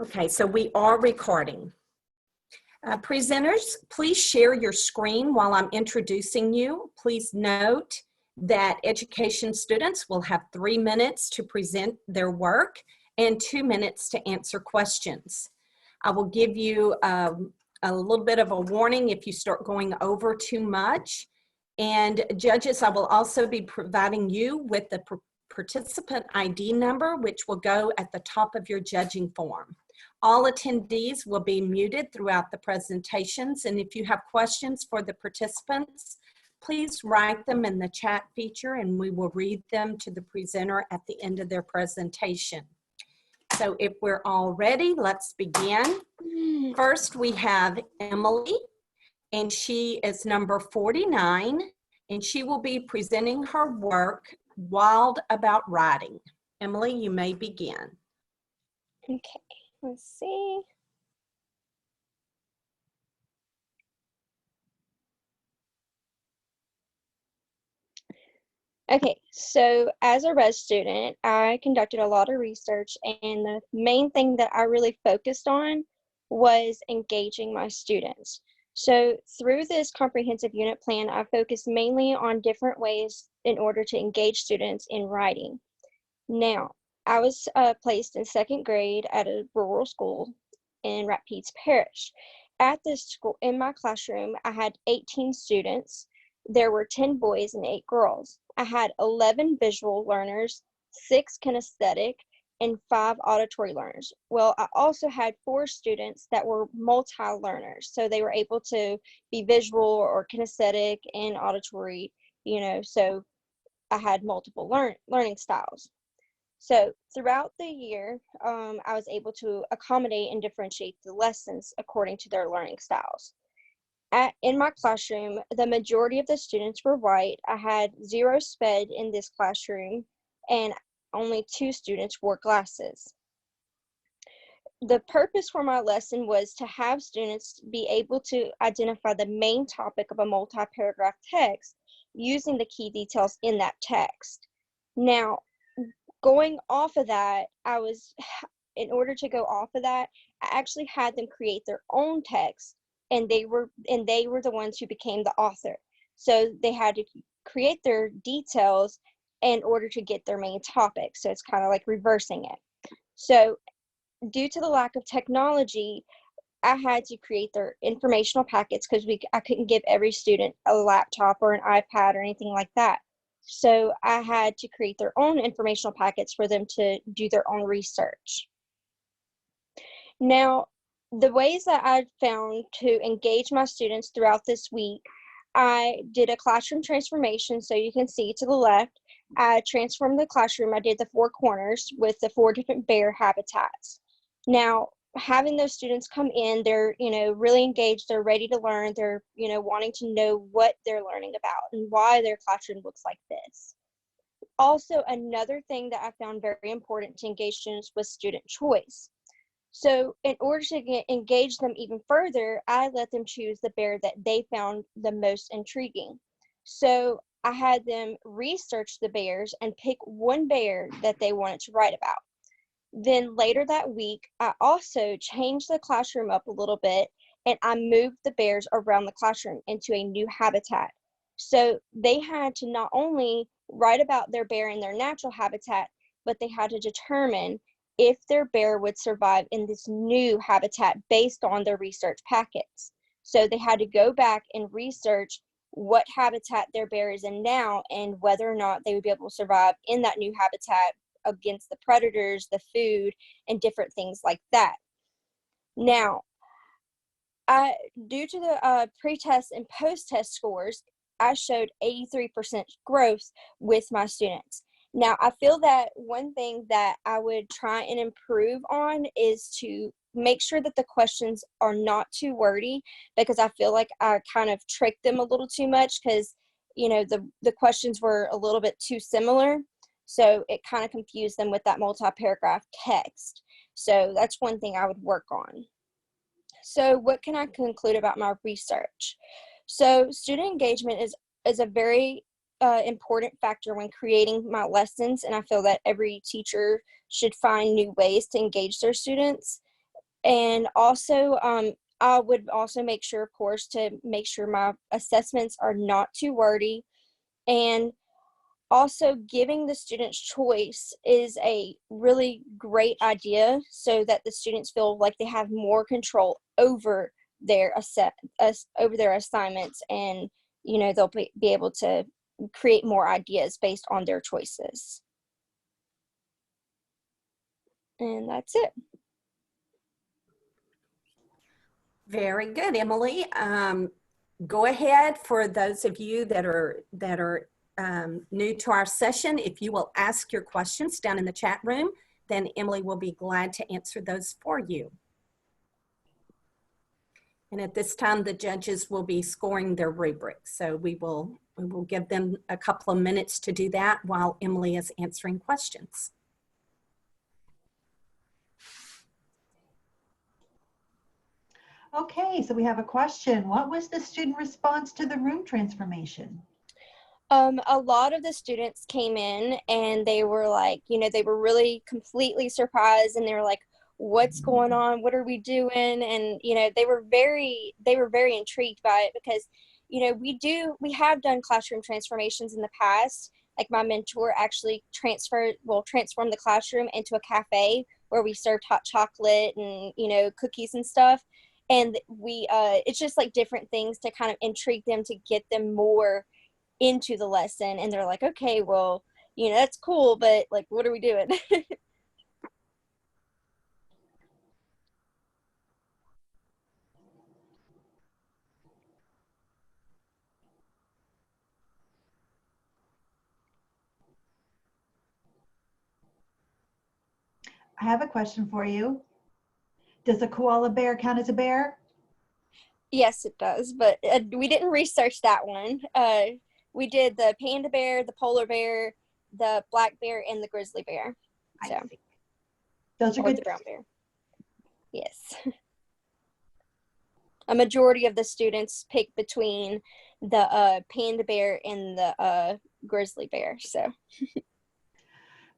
Okay, so we are recording. Presenters, please share your screen while I'm introducing you. Please note that education students will have 3 minutes to present their work and 2 minutes to answer questions. I will give you a little bit of a warning if you start going over too much. And judges, I will also be providing you with the participant ID number, which will go at the top of your judging form. All attendees will be muted throughout the presentations, and if you have questions for the participants, please write them in the chat feature and we will read them to the presenter at the end of their presentation. So if we're all ready, let's begin. First, we have Emily, and she is number 49, and she will be presenting her work, Wilde About Writing. Emily, you may begin. Okay, let's see. Okay, so as a res student, I conducted a lot of research, and the main thing that I really focused on was engaging my students. So through this comprehensive unit plan, I focused mainly on different ways in order to engage students in writing. Now, I was placed in 2nd grade at a rural school in Rapides Parish. At this school, in my classroom, I had 18 students. There were 10 boys and 8 girls. I had 11 visual learners, 6 kinesthetic, and 5 auditory learners. Well, I also had 4 students that were multi-learners, so they were able to be visual or kinesthetic and auditory, so I had multiple learning styles. So throughout the year, I was able to accommodate and differentiate the lessons according to their learning styles. In my classroom, the majority of the students were white. I had 0 sped in this classroom, and only 2 students wore glasses. The purpose for my lesson was to have students be able to identify the main topic of a multi-paragraph text using the key details in that text. Now, going off of that, in order to go off of that, I actually had them create their own text, and they were the ones who became the author. So they had to create their details in order to get their main topic. So it's kind of like reversing it. So due to the lack of technology, I had to create their informational packets because I couldn't give every student a laptop or an iPad or anything like that. So I had to create their own informational packets for them to do their own research. Now, the ways that I found to engage my students throughout this week, I did a classroom transformation. So you can see to the left, I transformed the classroom. I did the 4 corners with the 4 different bear habitats. Now, having those students come in, they're, really engaged, they're ready to learn, they're, wanting to know what they're learning about and why their classroom looks like this. Also, another thing that I found very important to engage students was student choice. So in order to engage them even further, I let them choose the bear that they found the most intriguing. So I had them research the bears and pick one bear that they wanted to write about. Then later that week, I also changed the classroom up a little bit, and I moved the bears around the classroom into a new habitat. So they had to not only write about their bear in their natural habitat, but they had to determine if their bear would survive in this new habitat based on their research packets. So they had to go back and research what habitat their bear is in now and whether or not they would be able to survive in that new habitat against the predators, the food, and different things like that. Now, due to the pre-test and post-test scores, I showed 83% growth with my students. Now, I feel that one thing that I would try and improve on is to make sure that the questions are not too wordy, because I feel like I kind of tricked them a little too much because, the questions were a little bit too similar. So it kind of confused them with that multi-paragraph text. So that's one thing I would work on. So what can I conclude about my research? So student engagement is a very important factor when creating my lessons, and I feel that every teacher should find new ways to engage their students. And also, I would also make sure, of course, to make sure my assessments are not too wordy. And also, giving the students choice is a really great idea so that the students feel like they have more control over their over their assignments, and they'll be able to create more ideas based on their choices. And that's it. Very good, Emily. Go ahead, for those of you that are new to our session. If you will ask your questions down in the chat room, then Emily will be glad to answer those for you. And at this time, the judges will be scoring their rubric. So we will give them a couple of minutes to do that while Emily is answering questions. Okay, so we have a question. What was the student response to the room transformation? A lot of the students came in and they were like, they were really completely surprised, and they were like, what's going on? What are we doing? And, they were very intrigued by it, because, we have done classroom transformations in the past. Like, my mentor actually transformed the classroom into a cafe where we served hot chocolate and, cookies and stuff. And it's just like different things to kind of intrigue them, to get them more into the lesson. And they're like, okay, well, that's cool, but like, what are we doing? I have a question for you. Does a koala bear count as a bear? Yes, it does, but we didn't research that one. We did the panda bear, the polar bear, the black bear, and the grizzly bear. So, those are good. The brown bear. Yes. A majority of the students picked between the panda bear and the grizzly bear. So.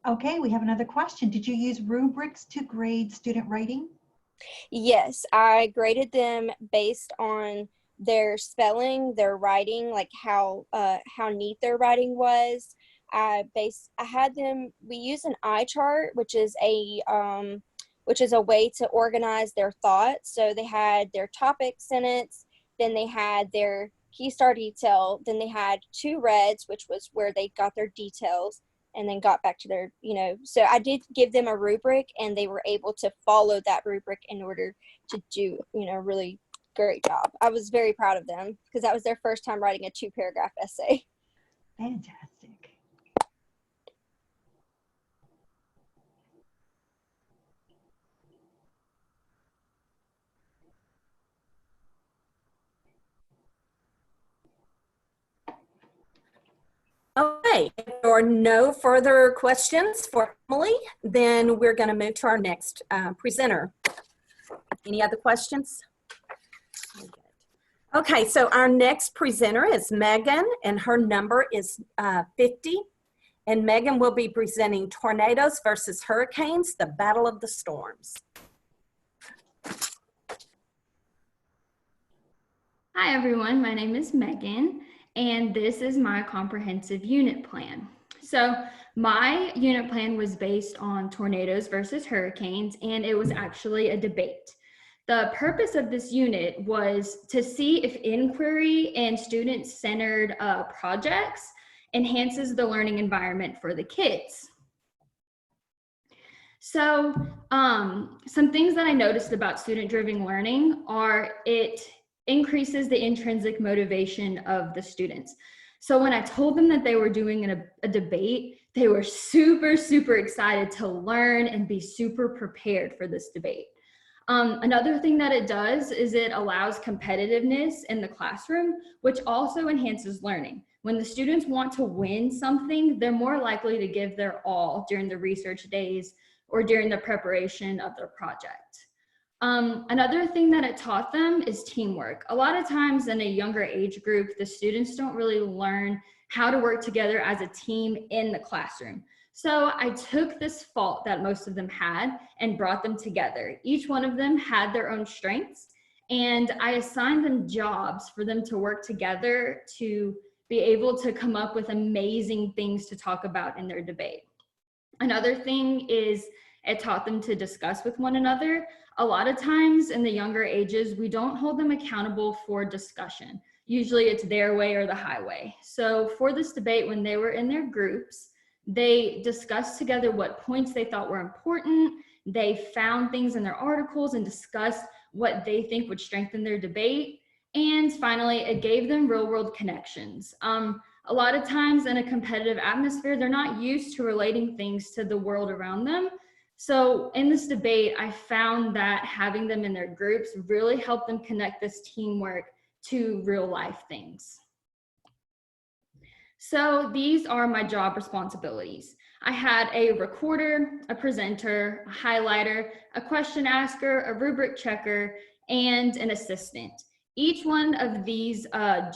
Okay, we have another question. Did you use rubrics to grade student writing? Yes, I graded them based on their spelling, their writing, like how neat their writing was. We use an eye chart, which is a way to organize their thoughts. So they had their topic sentence, then they had their key star detail, then they had two reds, which was where they got their details, and then got back to their, so I did give them a rubric, and they were able to follow that rubric in order to do, a really great job. I was very proud of them, because that was their first time writing a 2-paragraph essay. Fantastic. Okay, if there are no further questions for Emily, then we're going to move to our next presenter. Any other questions? Okay, so our next presenter is Megan, and her number is 50. And Megan will be presenting Tornadoes versus Hurricanes, the Battle of the Storms. Hi everyone, my name is Megan, and this is my comprehensive unit plan. So my unit plan was based on tornadoes versus hurricanes, and it was actually a debate. The purpose of this unit was to see if inquiry and student-centered projects enhances the learning environment for the kids. So some things that I noticed about student-driven learning are it increases the intrinsic motivation of the students. So when I told them that they were doing a debate, they were super, super excited to learn and be super prepared for this debate. Another thing that it does is it allows competitiveness in the classroom, which also enhances learning. When the students want to win something, they're more likely to give their all during the research days or during the preparation of their project. Another thing that it taught them is teamwork. A lot of times in a younger age group, the students don't really learn how to work together as a team in the classroom. So I took this fault that most of them had and brought them together. Each one of them had their own strengths, and I assigned them jobs for them to work together to be able to come up with amazing things to talk about in their debate. Another thing is it taught them to discuss with one another. A lot of times in the younger ages, we don't hold them accountable for discussion. Usually it's their way or the highway. So for this debate, when they were in their groups, they discussed together what points they thought were important. They found things in their articles and discussed what they think would strengthen their debate. And finally, it gave them real world connections. A lot of times in a competitive atmosphere, they're not used to relating things to the world around them. So in this debate, I found that having them in their groups really helped them connect this teamwork to real life things. So these are my job responsibilities. I had a recorder, a presenter, a highlighter, a question asker, a rubric checker, and an assistant. Each one of these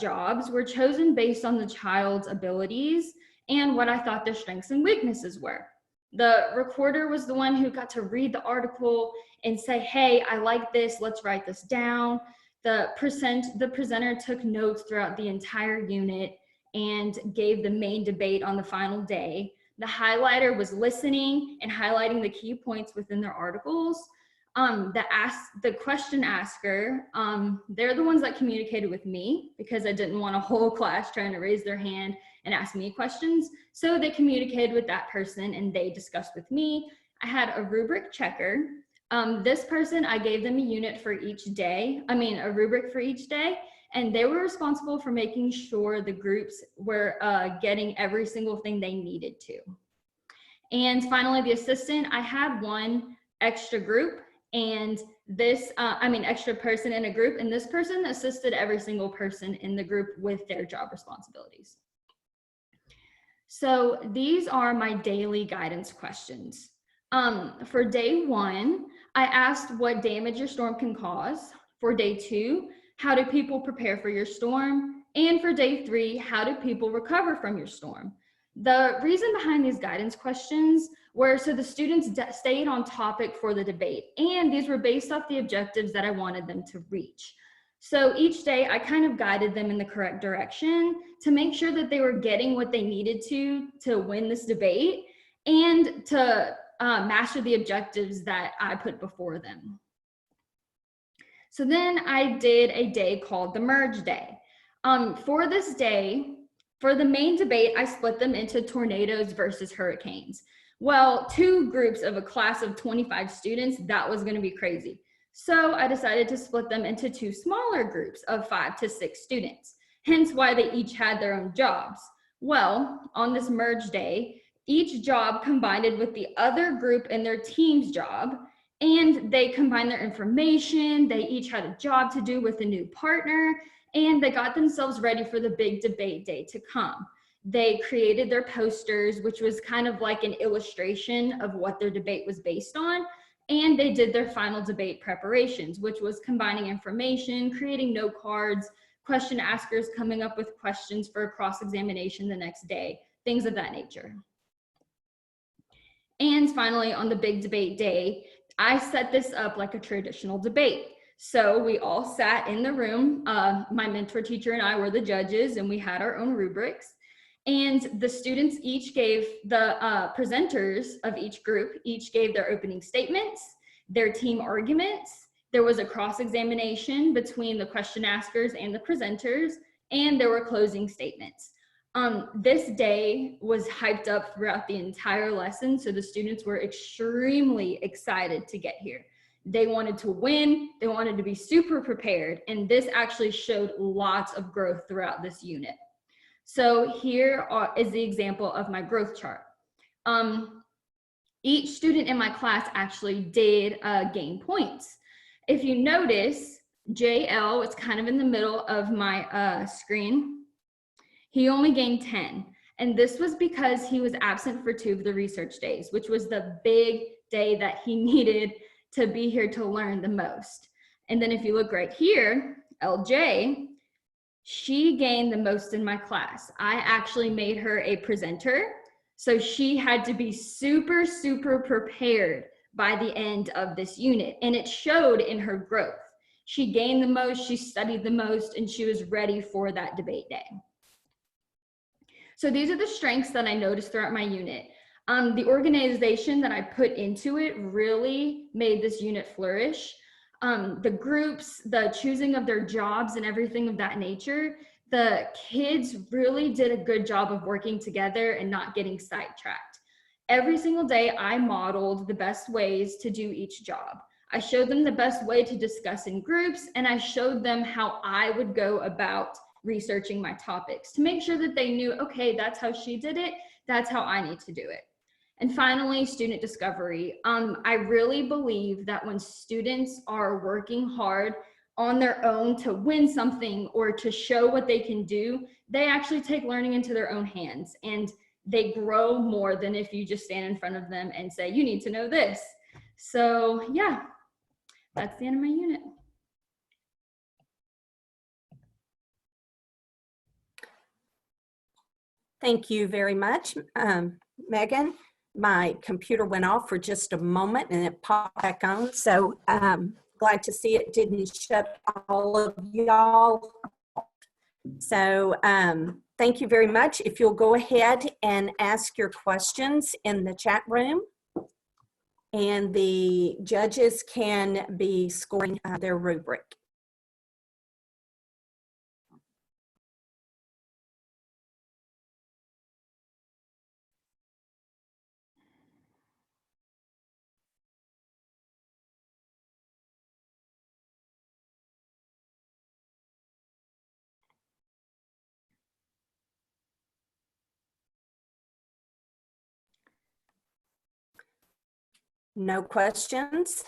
jobs were chosen based on the child's abilities and what I thought their strengths and weaknesses were. The recorder was the one who got to read the article and say, hey, I like this, let's write this down. The presenter took notes throughout the entire unit and gave the main debate on the final day. The highlighter was listening and highlighting the key points within their articles. The question asker, they're the ones that communicated with me because I didn't want a whole class trying to raise their hand and ask me questions. So they communicated with that person and they discussed with me. I had a rubric checker. This person, I gave them a unit for each day, a rubric for each day, and they were responsible for making sure the groups were getting every single thing they needed to. And finally, the assistant, I had one extra group and extra person in a group, and this person assisted every single person in the group with their job responsibilities. So these are my daily guidance questions. For day 1, I asked what damage your storm can cause. For day 2, how do people prepare for your storm? And for day 3, how do people recover from your storm? The reason behind these guidance questions were so the students stayed on topic for the debate, and these were based off the objectives that I wanted them to reach. So each day I kind of guided them in the correct direction to make sure that they were getting what they needed to win this debate and to master the objectives that I put before them. So then I did a day called the merge day. For this day, for the main debate, I split them into tornadoes versus hurricanes. Well, 2 groups of a class of 25 students, that was going to be crazy. So I decided to split them into 2 smaller groups of 5 to 6 students, hence why they each had their own jobs. Well, on this merge day, each job combined with the other group in their team's job, and they combined their information, they each had a job to do with a new partner, and they got themselves ready for the big debate day to come. They created their posters, which was kind of like an illustration of what their debate was based on, and they did their final debate preparations, which was combining information, creating note cards, question askers coming up with questions for a cross-examination the next day, things of that nature. And finally, on the big debate day, I set this up like a traditional debate. So we all sat in the room. My mentor teacher and I were the judges, and we had our own rubrics. And the students each gave, the presenters of each group each gave their opening statements, their team arguments. There was a cross-examination between the question askers and the presenters, and there were closing statements. This day was hyped up throughout the entire lesson, so the students were extremely excited to get here. They wanted to win, they wanted to be super prepared, and this actually showed lots of growth throughout this unit. So here is the example of my growth chart. Each student in my class actually did gain points. If you notice, JL, it's kind of in the middle of my screen, he only gained 10. And this was because he was absent for 2 of the research days, which was the big day that he needed to be here to learn the most. And then if you look right here, LJ, she gained the most in my class. I actually made her a presenter. So she had to be super, super prepared by the end of this unit. And it showed in her growth. She gained the most, she studied the most, and she was ready for that debate day. So these are the strengths that I noticed throughout my unit. The organization that I put into it really made this unit flourish. The groups, the choosing of their jobs and everything of that nature, the kids really did a good job of working together and not getting sidetracked. Every single day I modeled the best ways to do each job. I showed them the best way to discuss in groups, and I showed them how I would go about researching my topics to make sure that they knew, okay, that's how she did it, that's how I need to do it. And finally, student discovery. I really believe that when students are working hard on their own to win something or to show what they can do, they actually take learning into their own hands, and they grow more than if you just stand in front of them and say, you need to know this. So yeah, that's the end of my unit. Thank you very much, Megan. My computer went off for just a moment and it popped back on. So glad to see it didn't shut all of y'all. So thank you very much. If you'll go ahead and ask your questions in the chat room, and the judges can be scoring their rubric. No questions?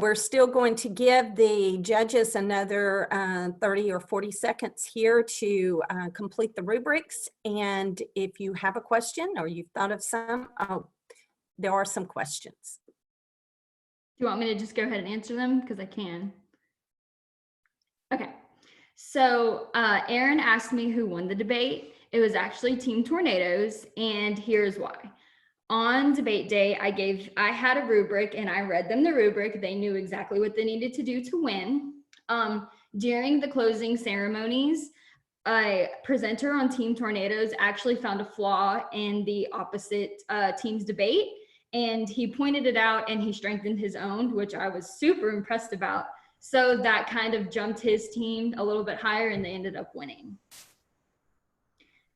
We're still going to give the judges another 30 or 40 seconds here to complete the rubrics. And if you have a question or you've thought of some, there are some questions. Do you want me to just go ahead and answer them? Because I can. Okay. So Aaron asked me who won the debate. It was actually Team Tornadoes, and here's why. On debate day, I had a rubric and I read them the rubric. They knew exactly what they needed to do to win. During the closing ceremonies, a presenter on Team Tornadoes actually found a flaw in the opposite team's debate, and he pointed it out and he strengthened his own, which I was super impressed about. So that kind of jumped his team a little bit higher and they ended up winning.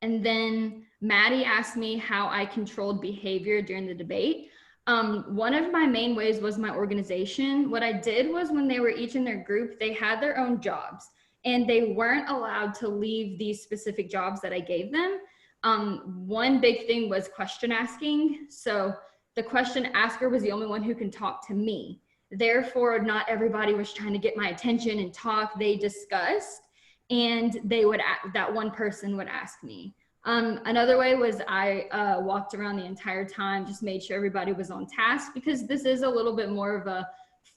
And then Maddie asked me how I controlled behavior during the debate. One of my main ways was my organization. What I did was when they were each in their group, they had their own jobs and they weren't allowed to leave these specific jobs that I gave them. One big thing was question asking. So the question asker was the only one who can talk to me. Therefore, not everybody was trying to get my attention and talk. They discussed, and that one person would ask me. Another way was I walked around the entire time, just made sure everybody was on task, because this is a little bit more of a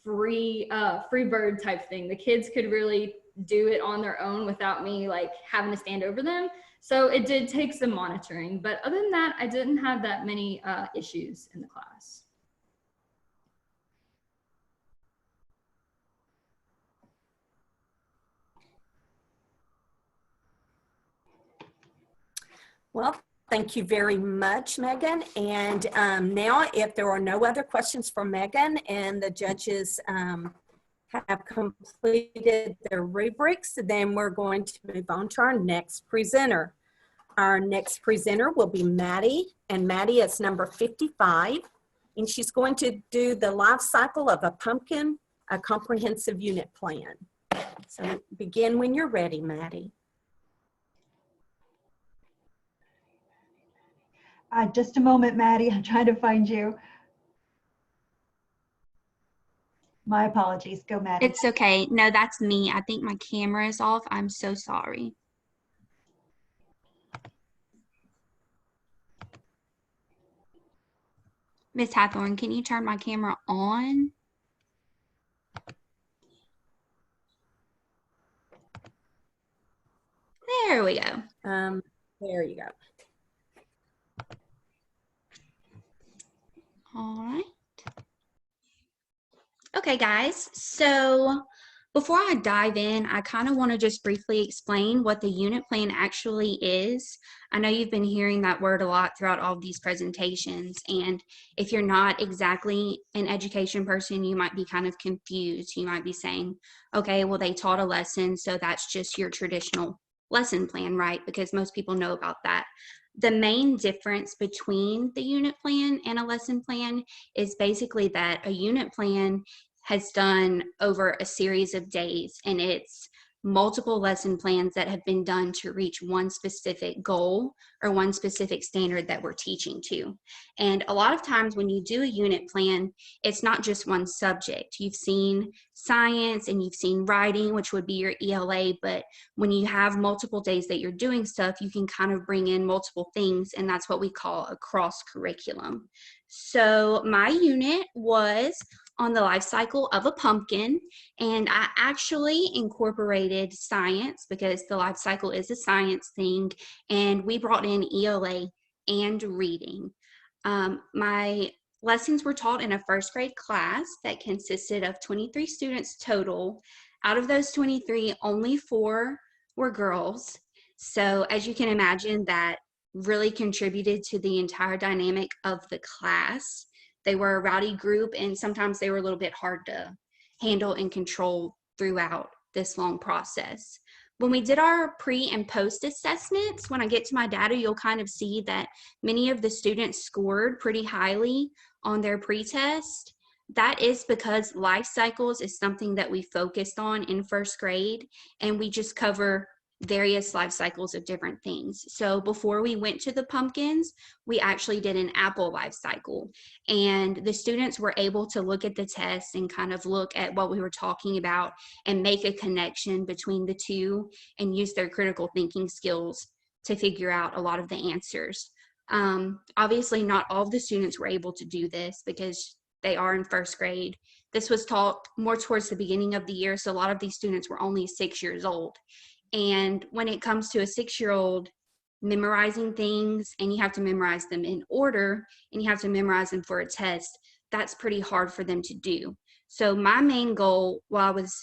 free bird type thing. The kids could really do it on their own without me like having to stand over them. So it did take some monitoring, but other than that, I didn't have that many issues in the class. Well, thank you very much, Megan. And now, if there are no other questions for Megan and the judges have completed their rubrics, then we're going to move on to our next presenter. Our next presenter will be Maddie, and Maddie is number 55, and she's going to do the life cycle of a pumpkin, a comprehensive unit plan. So begin when you're ready, Maddie. Just a moment, Maddie. I'm trying to find you. My apologies. Go, Maddie. It's okay. No, that's me. I think my camera is off. I'm so sorry. Miss Hathorn, can you turn my camera on? There we go. There you go. All right. Okay, guys. So before I dive in, I kind of want to just briefly explain what the unit plan actually is. I know you've been hearing that word a lot throughout all of these presentations, and if you're not exactly an education person, you might be kind of confused. You might be saying, okay, well, they taught a lesson, so that's just your traditional lesson plan, right? Because most people know about that. The main difference between the unit plan and a lesson plan is basically that a unit plan has done over a series of days, and it's multiple lesson plans that have been done to reach one specific goal or one specific standard that we're teaching to. And a lot of times when you do a unit plan, it's not just one subject. You've seen science and you've seen writing, which would be your ELA, but when you have multiple days that you're doing stuff, you can kind of bring in multiple things, and that's what we call a cross curriculum. So my unit was on the life cycle of a pumpkin, and I actually incorporated science because the life cycle is a science thing, and we brought in ELA and reading. My lessons were taught in a first grade class that consisted of 23 students total. Out of those 23, only 4 were girls. So as you can imagine, that really contributed to the entire dynamic of the class. They were a rowdy group, and sometimes they were a little bit hard to handle and control throughout this long process. When we did our pre and post assessments, when I get to my data, you'll kind of see that many of the students scored pretty highly on their pre-test. That is because life cycles is something that we focused on in first grade, and we just cover various life cycles of different things. So before we went to the pumpkins, we actually did an apple life cycle, and the students were able to look at the test and kind of look at what we were talking about and make a connection between the two and use their critical thinking skills to figure out a lot of the answers. Obviously not all of the students were able to do this because they are in first grade. This was taught more towards the beginning of the year, so a lot of these students were only 6 years old. And when it comes to a 6-year-old memorizing things, and you have to memorize them in order, and you have to memorize them for a test, that's pretty hard for them to do. So my main goal while I was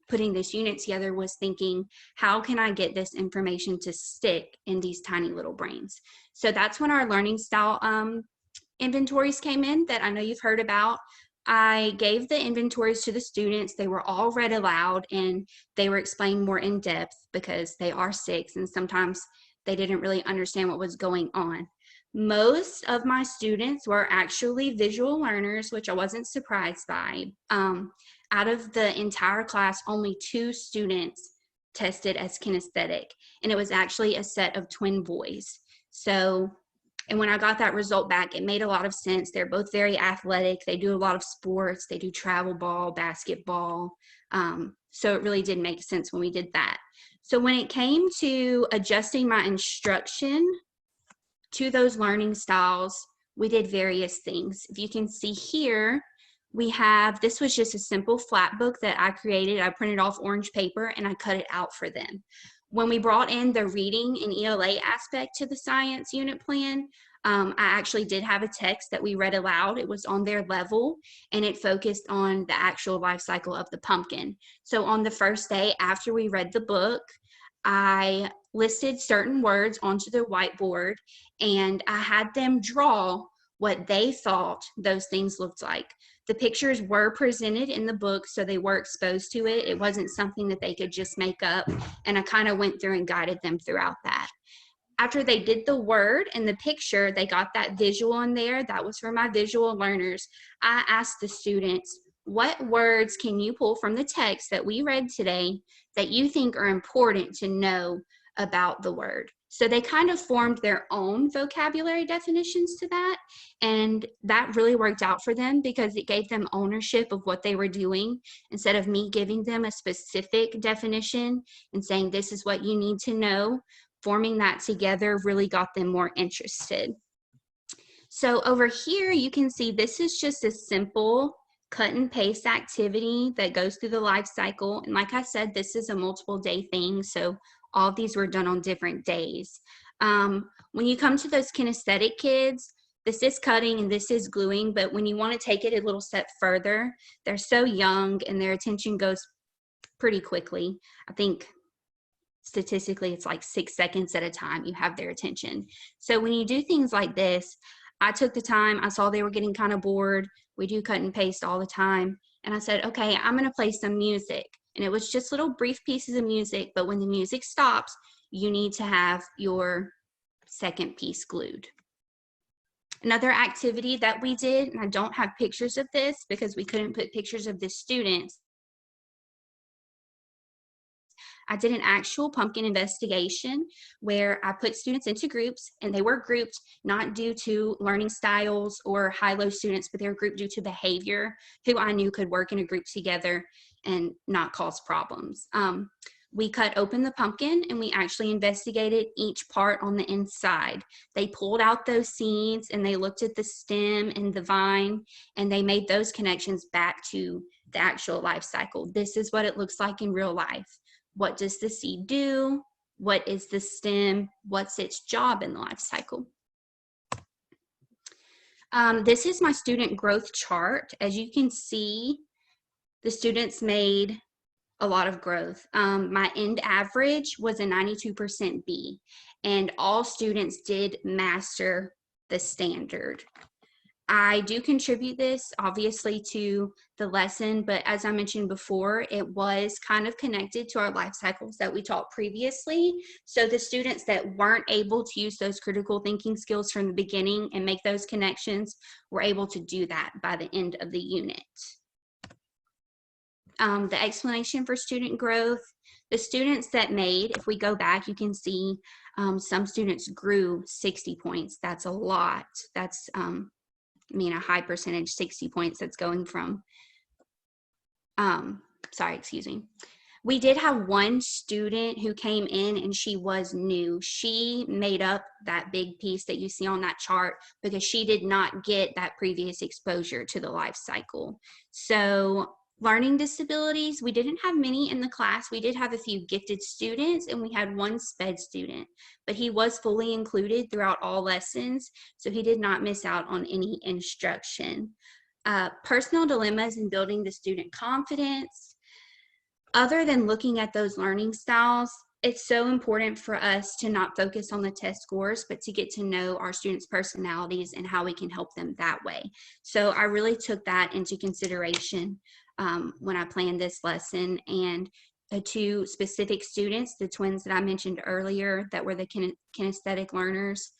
putting this unit together was thinking, how can I get this information to stick in these tiny little brains? So that's when our learning style inventories came in that I know you've heard about. I gave the inventories to the students. They were all read aloud, and they were explained more in depth because they are 6 and sometimes they didn't really understand what was going on. Most of my students were actually visual learners, which I wasn't surprised by. Out of the entire class, only 2 students tested as kinesthetic, and it was actually a set of twin boys. And when I got that result back, it made a lot of sense. They're both very athletic. They do a lot of sports. They do travel ball, basketball. So it really did make sense when we did that. So when it came to adjusting my instruction to those learning styles, we did various things. If you can see here, this was just a simple flat book that I created. I printed off orange paper and I cut it out for them. When we brought in the reading and ELA aspect to the science unit plan, I actually did have a text that we read aloud. It was on their level, and it focused on the actual life cycle of the pumpkin. So on the first day after we read the book, I listed certain words onto the whiteboard, and I had them draw what they thought those things looked like. The pictures were presented in the book, so they were exposed to it. It wasn't something that they could just make up, and I kind of went through and guided them throughout that. After they did the word and the picture, they got that visual in there. That was for my visual learners. I asked the students, what words can you pull from the text that we read today that you think are important to know about the word? So they kind of formed their own vocabulary definitions to that, and that really worked out for them because it gave them ownership of what they were doing instead of me giving them a specific definition and saying this is what you need to know. Forming that together really got them more interested. So over here, you can see this is just a simple cut and paste activity that goes through the life cycle. And like I said, this is a multiple day thing. So all of these were done on different days. When you come to those kinesthetic kids, this is cutting and this is gluing, but when you want to take it a little step further, they're so young and their attention goes pretty quickly. I think statistically it's like 6 seconds at a time you have their attention. So when you do things like this, I took the time, I saw they were getting kind of bored. We do cut and paste all the time. And I said, okay, I'm gonna play some music. And it was just little brief pieces of music, but when the music stops, you need to have your second piece glued. Another activity that we did, and I don't have pictures of this because we couldn't put pictures of the students, I did an actual pumpkin investigation where I put students into groups, and they were grouped not due to learning styles or high-low students, but they were grouped due to behavior, who I knew could work in a group together and not cause problems. We cut open the pumpkin and we actually investigated each part on the inside. They pulled out those seeds and they looked at the stem and the vine, and they made those connections back to the actual life cycle. This is what it looks like in real life. What does the seed do? What is the stem? What's its job in the life cycle? This is my student growth chart. As you can see, the students made a lot of growth. My end average was a 92% B, and all students did master the standard. I do contribute this obviously to the lesson, but as I mentioned before, it was kind of connected to our life cycles that we taught previously. So the students that weren't able to use those critical thinking skills from the beginning and make those connections were able to do that by the end of the unit. The explanation for student growth, the students that made, if we go back, you can see some students grew 60 points. That's a lot. That's, a high percentage, 60 points that's going from, We did have one student who came in and she was new. She made up that big piece that you see on that chart because she did not get that previous exposure to the life cycle. So learning disabilities, we didn't have many in the class. We did have a few gifted students and we had one SPED student, but he was fully included throughout all lessons, so he did not miss out on any instruction. Personal dilemmas in building the student confidence. Other than looking at those learning styles, it's so important for us to not focus on the test scores, but to get to know our students' personalities and how we can help them that way. So I really took that into consideration when I planned this lesson. And the two specific students, the twins that I mentioned earlier that were the kinesthetic learners,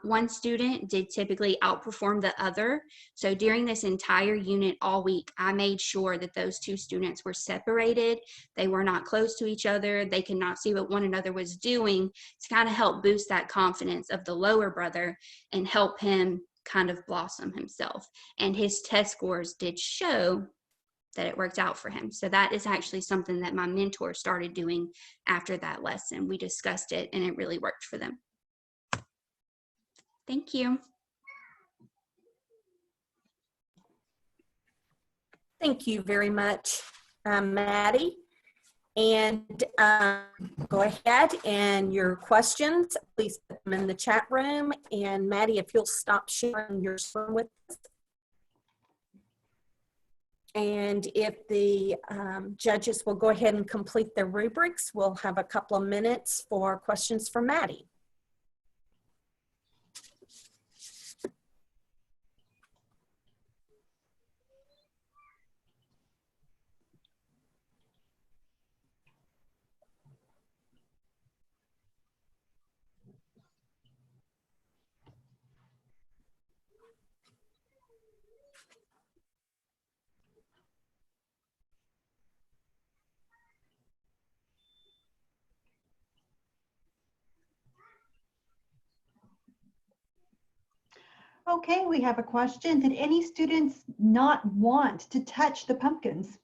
one student did typically outperform the other. So during this entire unit all week, I made sure that those two students were separated. They were not close to each other. They could not see what one another was doing to kind of help boost that confidence of the lower brother and help him kind of blossom himself. And his test scores did show that it worked out for him. So that is actually something that my mentor started doing after that lesson. We discussed it and it really worked for them. Thank you. Thank you very much, Maddie. And go ahead and your questions, please put them in the chat room. And Maddie, if you'll stop sharing your screen with us. And if the judges will go ahead and complete their rubrics, we'll have a couple of minutes for questions for Maddie. Okay, we have a question. Did any students not want to touch the pumpkins?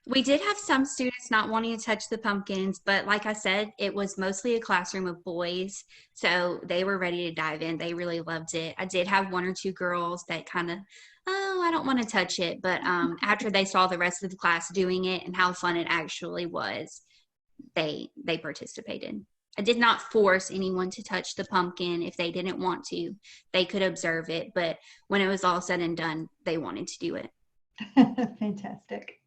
We did have some students not wanting to touch the pumpkins, but like I said, it was mostly a classroom of boys, so they were ready to dive in. They really loved it. I did have one or two girls that kind of, oh, I don't want to touch it, but after they saw the rest of the class doing it and how fun it actually was, they participated. I did not force anyone to touch the pumpkin if they didn't want to. They could observe it, but when it was all said and done, they wanted to do it. Fantastic.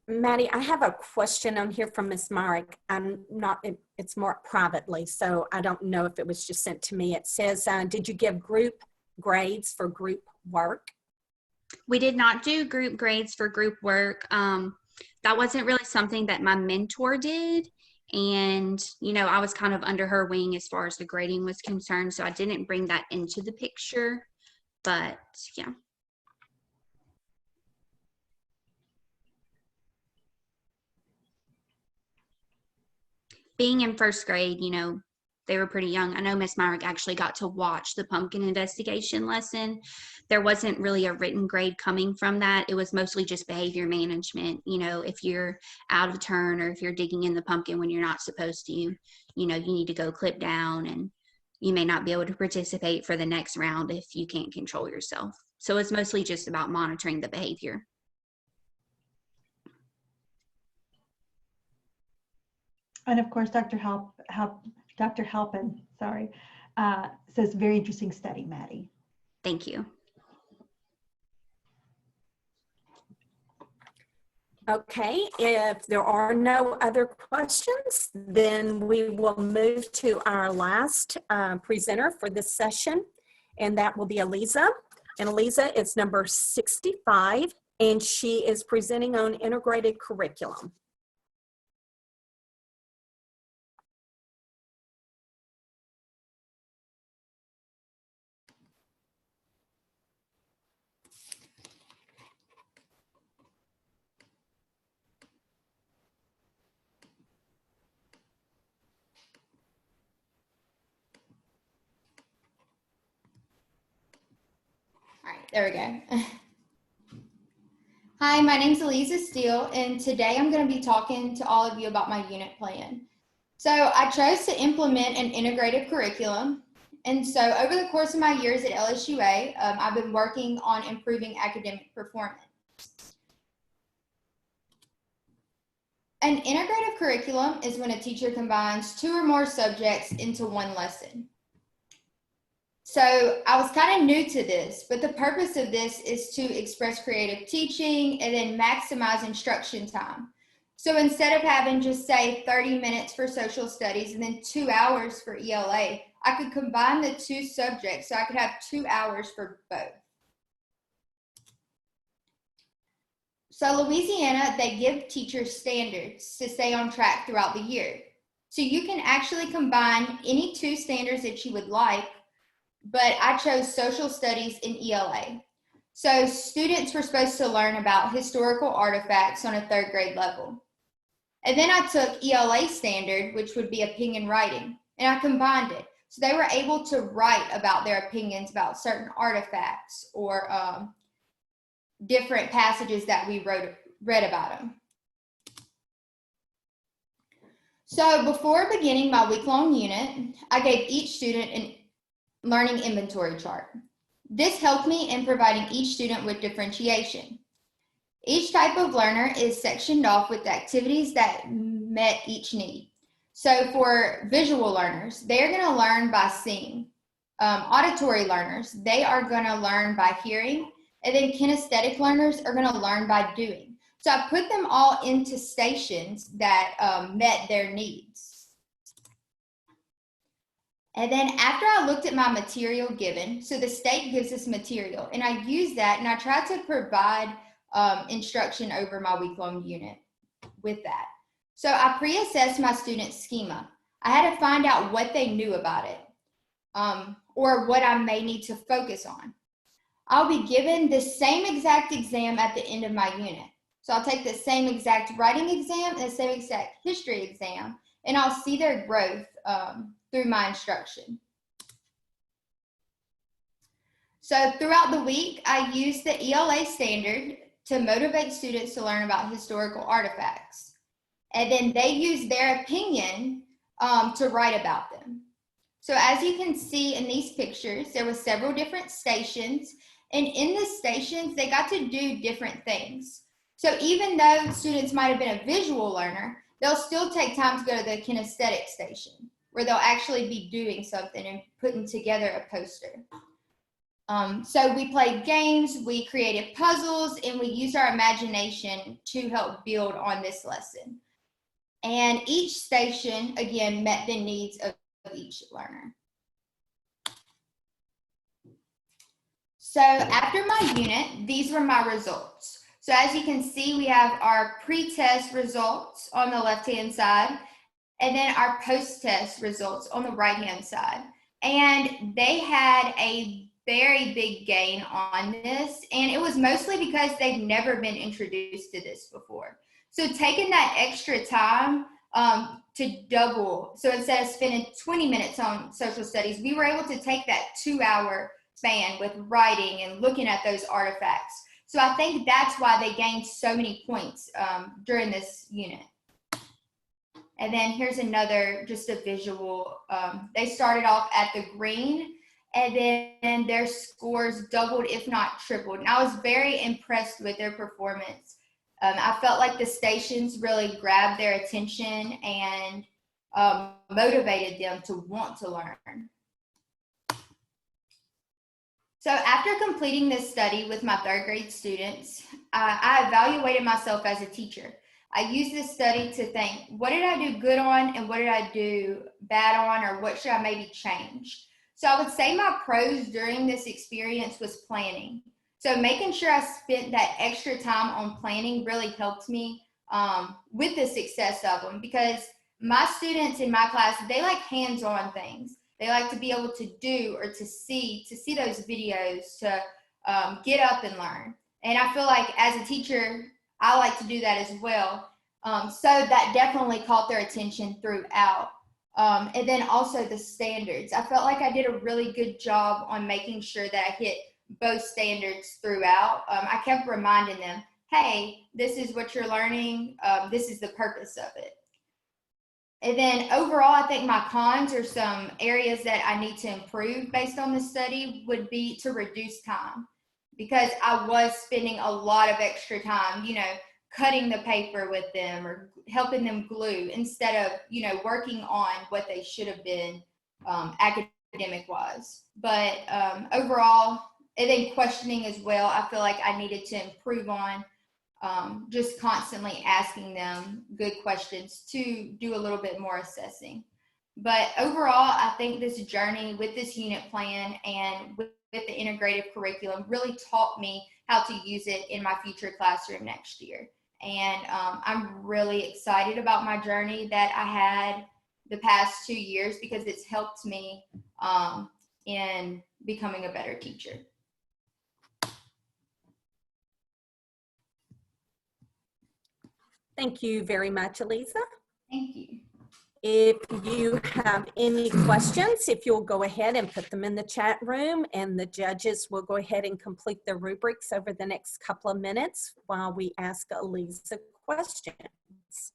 Maddie, I have a question on here from Ms. Myrick. I'm not, it's more privately, so I don't know if it was just sent to me. It says, did you give group grades for group work? We did not do group grades for group work. That wasn't really something that my mentor did. And, you know, I was kind of under her wing as far as the grading was concerned. So I didn't bring that into the picture, but yeah. Being in first grade, you know, they were pretty young. I know Miss Myrick actually got to watch the pumpkin investigation lesson. There wasn't really a written grade coming from that. It was mostly just behavior management. You know, if you're out of turn or if you're digging in the pumpkin when you're not supposed to, you know, you need to go clip down, and you may not be able to participate for the next round if you can't control yourself. So it's mostly just about monitoring the behavior. And of course, Dr. Halpin, says very interesting study, Maddie. Thank you. Okay, if there are no other questions, then we will move to our last presenter for this session, and that will be Eliza. And Eliza is number 65, and she is presenting on integrated curriculum. All right, there we go. Hi, my name is Eliza Steele, and today I'm going to be talking to all of you about my unit plan. So I chose to implement an integrated curriculum. And so over the course of my years at LSUA, I've been working on improving academic performance. An integrative curriculum is when a teacher combines 2 or more subjects into one lesson. So I was kind of new to this, but the purpose of this is to express creative teaching and then maximize instruction time. So instead of having just say 30 minutes for social studies and then 2 hours for ELA, I could combine the 2 subjects so I could have 2 hours for both. So Louisiana, they give teachers standards to stay on track throughout the year. So you can actually combine any 2 standards that you would like, but I chose social studies in ELA. So students were supposed to learn about historical artifacts on a 3rd grade level. And then I took ELA standard, which would be opinion writing, and I combined it. So they were able to write about their opinions about certain artifacts or different passages that we read about them. So before beginning my week-long unit, I gave each student an learning inventory chart. This helped me in providing each student with differentiation. Each type of learner is sectioned off with activities that met each need. So for visual learners, they're going to learn by seeing. Auditory learners, they are going to learn by hearing. And then kinesthetic learners are going to learn by doing. So I put them all into stations that met their needs. And then after I looked at my material given, so the state gives us material, and I use that and I try to provide instruction over my week-long unit with that. So I pre-assessed my students' schema. I had to find out what they knew about it or what I may need to focus on. I'll be given the same exact exam at the end of my unit. So I'll take the same exact writing exam and the same exact history exam, and I'll see their growth through my instruction. So throughout the week, I use the ELA standard to motivate students to learn about historical artifacts. And then they use their opinion to write about them. So as you can see in these pictures, there were several different stations, and in the stations, they got to do different things. So even though students might have been a visual learner, they'll still take time to go to the kinesthetic station, where they'll actually be doing something and putting together a poster. So we played games, we created puzzles, and we used our imagination to help build on this lesson. And each station, again, met the needs of each learner. So after my unit, these were my results. So as you can see, we have our pre-test results on the left-hand side, and then our post-test results on the right-hand side. And they had a very big gain on this, and it was mostly because they've never been introduced to this before. So taking that extra time to double, so instead of spending 20 minutes on social studies, we were able to take that 2-hour span with writing and looking at those artifacts. So I think that's why they gained so many points during this unit. And then here's another, just a visual. They started off at the green, and then their scores doubled, if not tripled. And I was very impressed with their performance. I felt like the stations really grabbed their attention and motivated them to want to learn. So after completing this study with my 3rd grade students, I evaluated myself as a teacher. I used this study to think, what did I do good on and what did I do bad on, or what should I maybe change? So I would say my pros during this experience was planning. So making sure I spent that extra time on planning really helped me with the success of them, because my students in my class, they like hands-on things. They like to be able to do or to see those videos, to get up and learn. And I feel like as a teacher, I like to do that as well. So that definitely caught their attention throughout. And then also the standards. I felt like I did a really good job on making sure that I hit both standards throughout. I kept reminding them, hey, this is what you're learning. This is the purpose of it. And then overall, I think my cons, or some areas that I need to improve based on this study, would be to reduce time, because I was spending a lot of extra time, cutting the paper with them or helping them glue, instead of, working on what they should have been academic wise. But overall, and then questioning as well, I feel like I needed to improve on. Just constantly asking them good questions to do a little bit more assessing. But overall, I think this journey with this unit plan and with the integrative curriculum really taught me how to use it in my future classroom next year. And I'm really excited about my journey that I had the past 2 years, because it's helped me in becoming a better teacher. Thank you very much, Elisa. Thank you. If you have any questions, if you'll go ahead and put them in the chat room, and the judges will go ahead and complete their rubrics over the next couple of minutes while we ask Elisa questions.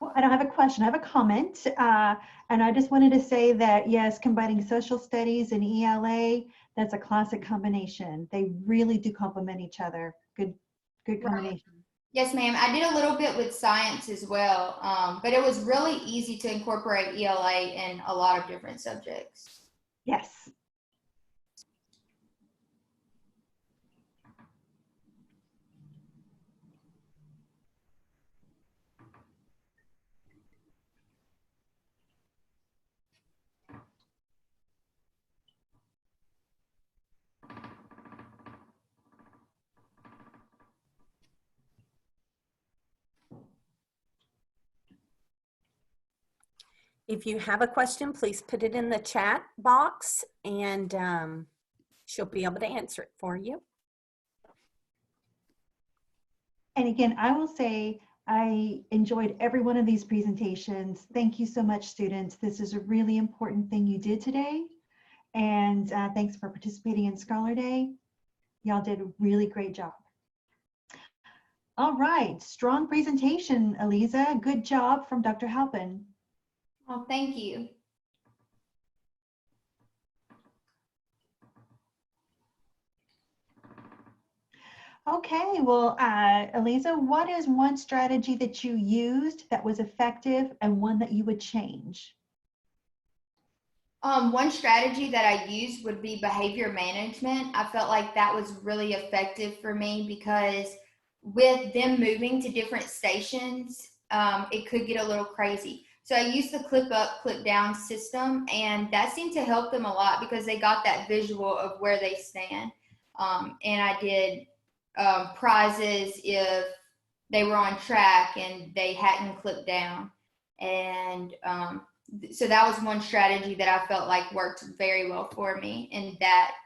Well, I don't have a question, I have a comment. And I just wanted to say that, yes, combining social studies and ELA, that's a classic combination. They really do complement each other. Good combination. Right. Yes, ma'am. I did a little bit with science as well, but it was really easy to incorporate ELA in a lot of different subjects. Yes. If you have a question, please put it in the chat box and she'll be able to answer it for you. And again, I will say I enjoyed every one of these presentations. Thank you so much, students. This is a really important thing you did today. And thanks for participating in Scholar Day. Y'all did a really great job. All right, strong presentation, Eliza. Good job from Dr. Halpin. Oh, thank you. Okay, well, Eliza, what is one strategy that you used that was effective and one that you would change? One strategy that I used would be behavior management. I felt like that was really effective for me because with them moving to different stations, it could get a little crazy. So I used the clip up, clip down system, and that seemed to help them a lot because they got that visual of where they stand. And I did prizes if they were on track and they hadn't clipped down. And so that was one strategy that I felt like worked very well for me in that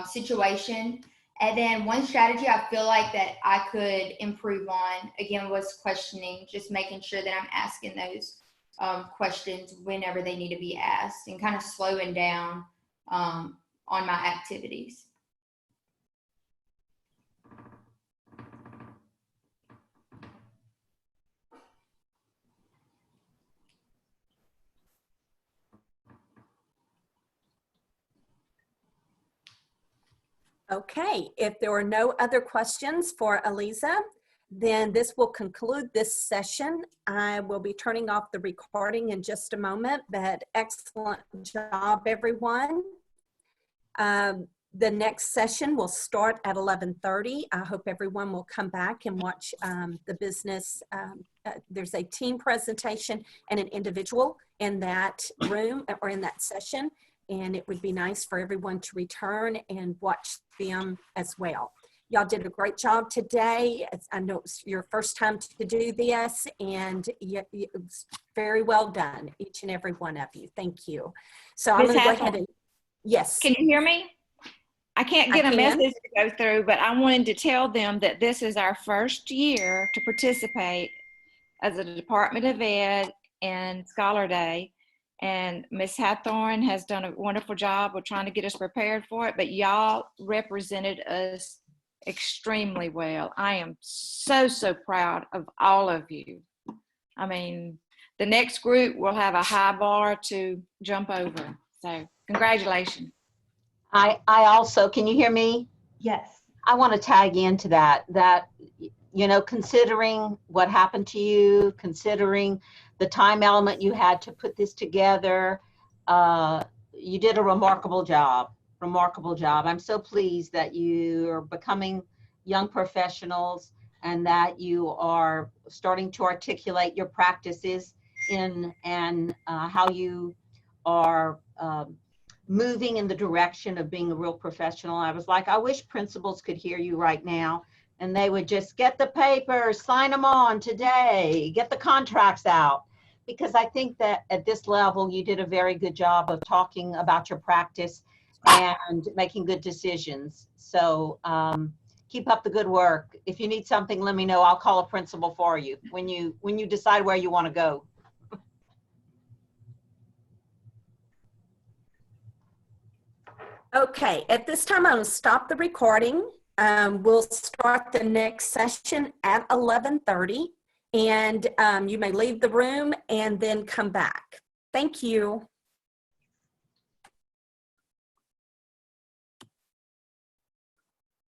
situation. And then one strategy I feel like that I could improve on, again, was questioning, just making sure that I'm asking those questions whenever they need to be asked and kind of slowing down on my activities. Okay, if there are no other questions for Eliza, then this will conclude this session. I will be turning off the recording in just a moment, but excellent job, everyone. The next session will start at 11:30. I hope everyone will come back and watch the business. There's a team presentation and an individual in that room or in that session. And it would be nice for everyone to return and watch them as well. Y'all did a great job today. I know it's your first time to do this, and it was very well done, each and every one of you. Thank you. So I'm going to go ahead and, yes. Can you hear me? I can't get a message to go through, but I wanted to tell them that this is our first year to participate as a Department of Ed in Scholar Day. And Ms. Hathorn has done a wonderful job with trying to get us prepared for it, but y'all represented us extremely well. I am so, so proud of all of you. I mean, the next group will have a high bar to jump over. So congratulations. I also, can you hear me? Yes. I want to tag into that, you know, considering what happened to you, considering the time element you had to put this together, you did a remarkable job, I'm so pleased that you are becoming young professionals and that you are starting to articulate your practices in and how you are moving in the direction of being a real professional. I was like, I wish principals could hear you right now and they would just get the papers, sign them on today, get the contracts out. Because I think that at this level, you did a very good job of talking about your practice and making good decisions. So keep up the good work. If you need something, let me know. I'll call a principal for you when you decide where you want to go. Okay, at this time, I'm going to stop the recording. We'll start the next session at 11:30, and you may leave the room and then come back. Thank you.